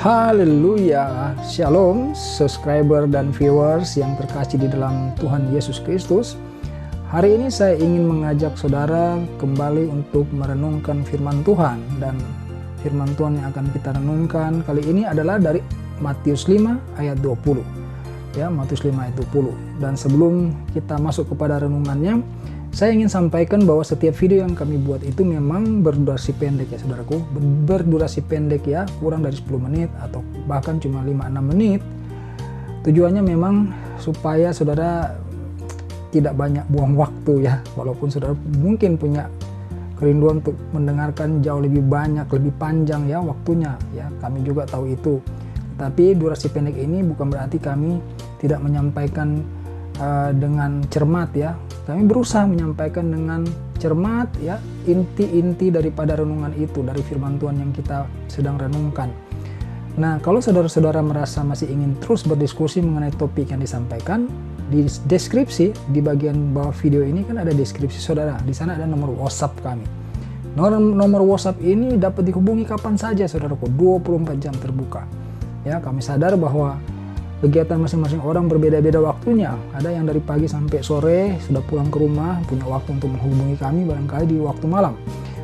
Haleluya, Shalom subscriber dan viewers yang terkasih di dalam Tuhan Yesus Kristus. Hari ini saya ingin mengajak saudara kembali untuk merenungkan firman Tuhan. Dan firman Tuhan yang akan kita renungkan kali ini adalah dari Matius 5 ayat 20. Ya, Matius 5 ayat 20. Dan sebelum kita masuk kepada renungannya, saya ingin sampaikan bahwa setiap video yang kami buat itu memang berdurasi pendek ya saudaraku. Berdurasi pendek ya, kurang dari 10 menit atau bahkan cuma 5-6 menit. Tujuannya memang supaya saudara tidak banyak buang waktu ya. Walaupun saudara mungkin punya kerinduan untuk mendengarkan jauh lebih banyak, lebih panjang ya waktunya ya. Kami juga tahu itu. Tapi durasi pendek ini bukan berarti kami tidak menyampaikan dengan cermat ya. Kami berusaha menyampaikan dengan cermat ya inti-inti daripada renungan itu, dari firman Tuhan yang kita sedang renungkan. Nah, kalau saudara-saudara merasa masih ingin terus berdiskusi mengenai topik yang disampaikan, di deskripsi di bagian bawah video ini kan ada deskripsi saudara. Di sana ada nomor WhatsApp kami. Nomor WhatsApp ini dapat dihubungi kapan saja saudaraku, 24 jam terbuka. Ya, kami sadar bahwa kegiatan masing-masing orang berbeda-beda waktunya. Ada yang dari pagi sampai sore sudah pulang ke rumah, punya waktu untuk menghubungi kami barangkali di waktu malam.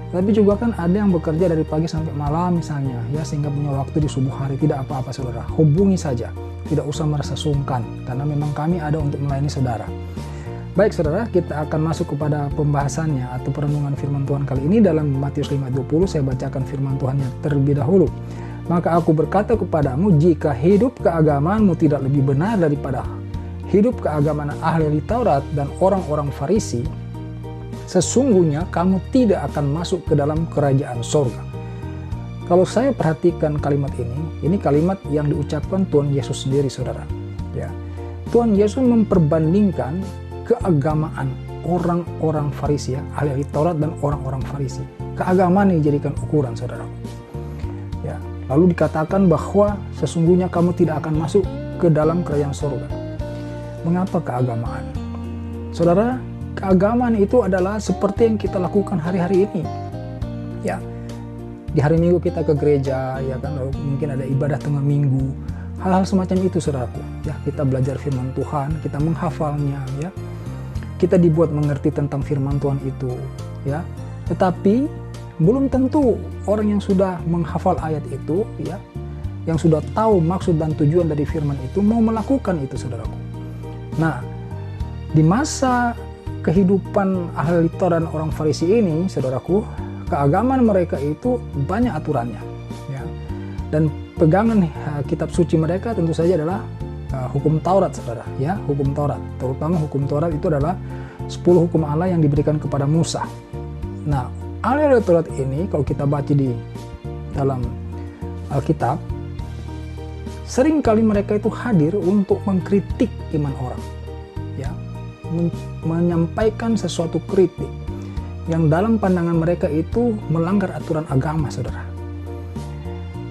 Tapi juga kan ada yang bekerja dari pagi sampai malam misalnya, ya, sehingga punya waktu di subuh hari. Tidak apa-apa saudara, hubungi saja. Tidak usah merasa sungkan, karena memang kami ada untuk melayani saudara. Baik saudara, kita akan masuk kepada pembahasannya atau perenungan firman Tuhan kali ini dalam Matius 5:20. Saya bacakan firman Tuhannya terlebih dahulu. Maka aku berkata kepadamu, jika hidup keagamaanmu tidak lebih benar daripada hidup keagamaan ahli Taurat dan orang-orang Farisi, sesungguhnya kamu tidak akan masuk ke dalam kerajaan sorga. Kalau saya perhatikan kalimat ini kalimat yang diucapkan Tuhan Yesus sendiri saudara. Ya, Tuhan Yesus memperbandingkan keagamaan orang-orang Farisi ya, ahli Taurat dan orang-orang Farisi. Keagamaan yang dijadikan ukuran saudara. Ya, lalu dikatakan bahwa sesungguhnya kamu tidak akan masuk ke dalam kerajaan surga. Mengapa keagamaan? Saudara, keagamaan itu adalah seperti yang kita lakukan hari-hari ini. Ya, di hari Minggu kita ke gereja, ya kan, lalu mungkin ada ibadah tengah minggu. Hal-hal semacam itu saudaraku. Ya, kita belajar firman Tuhan, kita menghafalnya ya. Kita dibuat mengerti tentang firman Tuhan itu, ya. Tetapi belum tentu orang yang sudah menghafal ayat itu ya, yang sudah tahu maksud dan tujuan dari firman itu mau melakukan itu saudaraku. Nah, di masa kehidupan ahli Taurat dan orang Farisi ini saudaraku, keagamaan mereka itu banyak aturannya ya. Dan pegangan kitab suci mereka tentu saja adalah hukum Taurat saudara ya, hukum Taurat. Terutama hukum Taurat itu adalah 10 hukum Allah yang diberikan kepada Musa. Nah, ahli Taurat ini kalau kita baca di dalam Alkitab, seringkali mereka itu hadir untuk mengkritik iman orang ya, menyampaikan sesuatu kritik yang dalam pandangan mereka itu melanggar aturan agama saudara.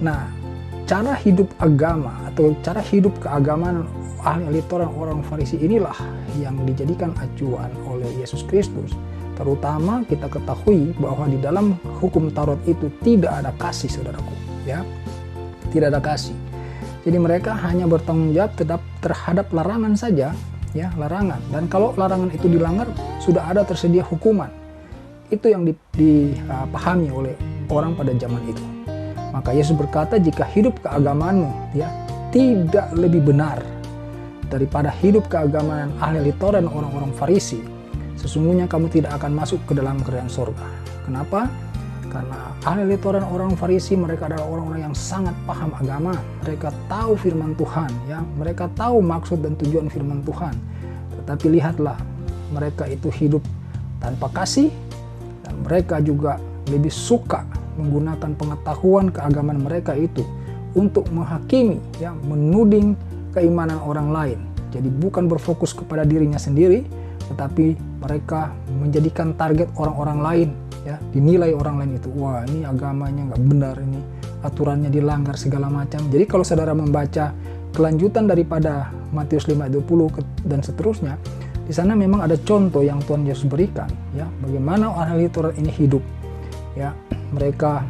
Nah, cara hidup agama atau cara hidup keagamaan ahli Taurat orang Farisi inilah yang dijadikan acuan oleh Yesus Kristus. Terutama kita ketahui bahwa di dalam hukum Taurat itu tidak ada kasih saudaraku ya, tidak ada kasih. Jadi mereka hanya bertanggung jawab terhadap larangan saja ya, larangan. Dan kalau larangan itu dilanggar sudah ada tersedia hukuman. Itu yang dipahami oleh orang pada zaman itu. Maka Yesus berkata, jika hidup keagamaanmu ya tidak lebih benar daripada hidup keagamaan ahli Taurat dan orang-orang Farisi, sesungguhnya kamu tidak akan masuk ke dalam kerajaan surga. Kenapa? Karena ahli Taurat dan orang Farisi mereka adalah orang-orang yang sangat paham agama. Mereka tahu firman Tuhan ya, mereka tahu maksud dan tujuan firman Tuhan. Tetapi lihatlah, mereka itu hidup tanpa kasih, dan mereka juga lebih suka menggunakan pengetahuan keagamaan mereka itu untuk menghakimi ya, menuding keimanan orang lain. Jadi bukan berfokus kepada dirinya sendiri, tetapi mereka menjadikan target orang-orang lain ya, dinilai orang lain itu, wah ini agamanya nggak benar, ini aturannya dilanggar segala macam. Jadi kalau saudara membaca kelanjutan daripada Matius 5:20 dan seterusnya, di sana memang ada contoh yang Tuhan Yesus berikan ya, bagaimana ahli Taurat ini hidup ya. Mereka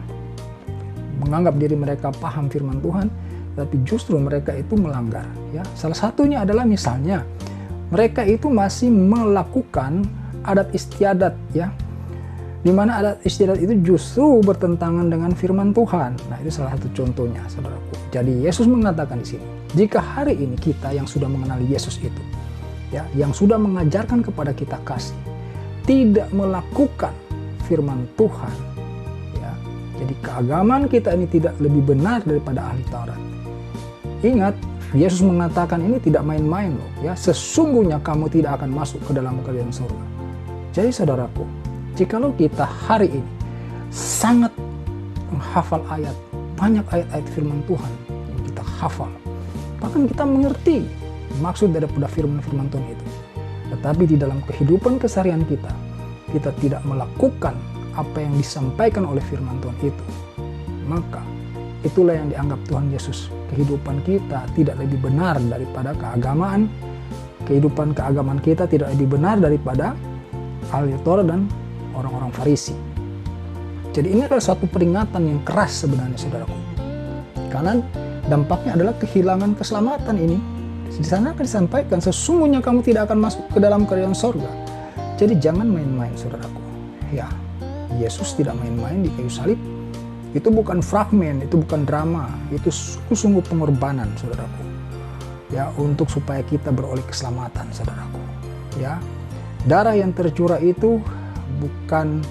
menganggap diri mereka paham firman Tuhan, tapi justru mereka itu melanggar. Ya, salah satunya adalah misalnya mereka itu masih melakukan adat istiadat, ya, di mana adat istiadat itu justru bertentangan dengan firman Tuhan. Nah, itu salah satu contohnya, saudaraku. Jadi Yesus mengatakan di sini, jika hari ini kita yang sudah mengenali Yesus itu, ya, yang sudah mengajarkan kepada kita kasih, tidak melakukan firman Tuhan, ya, jadi keagamaan kita ini tidak lebih benar daripada ahli Taurat. Ingat, Yesus mengatakan ini tidak main-main loh, ya, sesungguhnya kamu tidak akan masuk ke dalam kerajaan surga. Jadi saudaraku, jikalau kita hari ini sangat menghafal ayat, banyak ayat-ayat firman Tuhan yang kita hafal, bahkan kita mengerti maksud daripada firman-firman Tuhan itu, tetapi di dalam kehidupan keseharian kita tidak melakukan apa yang disampaikan oleh firman Tuhan itu, maka itulah yang dianggap Tuhan Yesus. Kehidupan kita tidak lebih benar daripada keagamaan, kehidupan keagamaan kita tidak lebih benar daripada ahli Taurat dan orang-orang Farisi. Jadi ini adalah suatu peringatan yang keras sebenarnya, saudaraku, karena dampaknya adalah kehilangan keselamatan ini. Di sana akan disampaikan, sesungguhnya kamu tidak akan masuk ke dalam kerajaan sorga. Jadi jangan main-main, saudaraku. Ya, Yesus tidak main-main di kayu salib. Itu bukan fragmen, itu bukan drama, itu sungguh-sungguh pengorbanan, saudaraku. Ya, untuk supaya kita beroleh keselamatan, saudaraku. Ya, darah yang tercurah itu bukan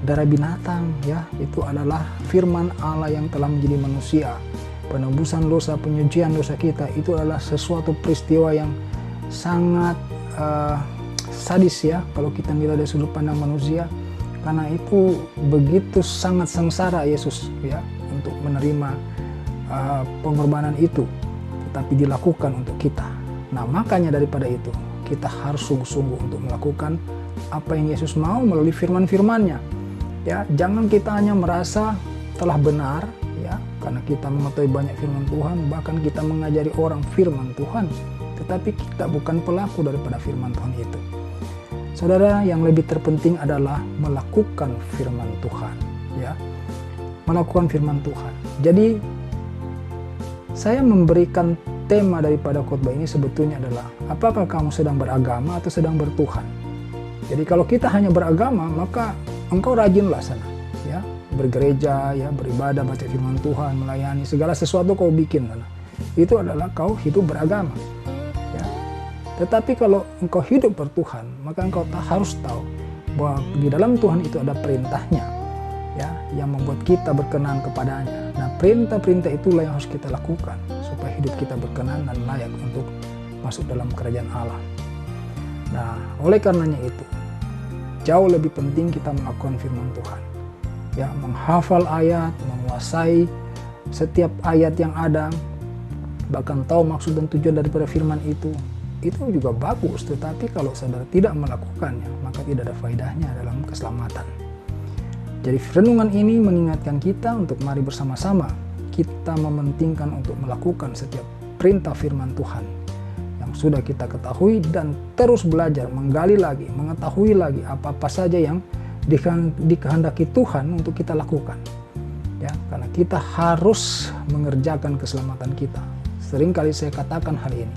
darah binatang, ya, itu adalah firman Allah yang telah menjadi manusia. Penebusan dosa, penyucian dosa kita itu adalah sesuatu peristiwa yang sangat sadis, ya, kalau kita melihat dari sudut pandang manusia, karena itu begitu sangat sengsara Yesus, ya, untuk menerima pengorbanan itu, tetapi dilakukan untuk kita. Nah, makanya daripada itu kita harus sungguh-sungguh untuk melakukan apa yang Yesus mau melalui firman-firmannya. Ya, jangan kita hanya merasa telah benar, ya, karena kita mengetahui banyak firman Tuhan, bahkan kita mengajari orang firman Tuhan, tetapi kita bukan pelaku daripada firman Tuhan itu. Saudara, yang lebih terpenting adalah melakukan firman Tuhan, ya, melakukan firman Tuhan. Jadi saya memberikan tema daripada khotbah ini sebetulnya adalah, apakah kamu sedang beragama atau sedang bertuhan? Jadi kalau kita hanya beragama, maka engkau rajinlah sana, ya, bergereja, ya, beribadah, baca firman Tuhan, melayani, segala sesuatu kau bikin sana. Itu adalah kau hidup beragama, ya. Tetapi kalau engkau hidup bertuhan, maka engkau harus tahu bahwa di dalam Tuhan itu ada perintahnya, ya, yang membuat kita berkenan kepadanya. Nah, perintah-perintah itulah yang harus kita lakukan supaya hidup kita berkenan dan layak untuk masuk dalam kerajaan Allah. Nah, oleh karenanya itu, jauh lebih penting kita melakukan firman Tuhan, ya, menghafal ayat, menguasai setiap ayat yang ada, bahkan tahu maksud dan tujuan daripada firman itu juga bagus. Tetapi kalau saudara tidak melakukannya, maka tidak ada faedahnya dalam keselamatan. Jadi renungan ini mengingatkan kita untuk mari bersama-sama kita mementingkan untuk melakukan setiap perintah firman Tuhan yang sudah kita ketahui, dan terus belajar, menggali lagi, mengetahui lagi apa-apa saja yang dikehendaki Tuhan untuk kita lakukan, ya, karena kita harus mengerjakan keselamatan kita. Seringkali saya katakan hal ini,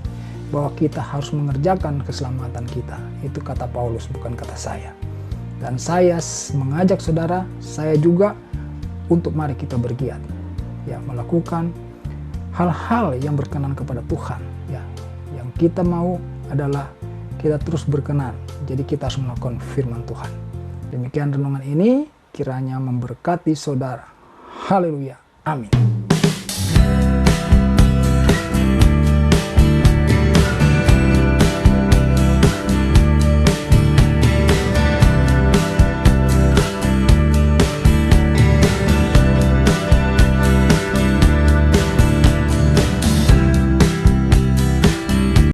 bahwa kita harus mengerjakan keselamatan kita. Itu kata Paulus, bukan kata saya. Dan saya mengajak saudara, saya juga, untuk mari kita bergiat, ya, melakukan hal-hal yang berkenan kepada Tuhan, ya. Yang kita mau adalah kita terus berkenan. Jadi kita harus melakukan firman Tuhan. Demikian renungan ini, kiranya memberkati saudara. Haleluya. Amin.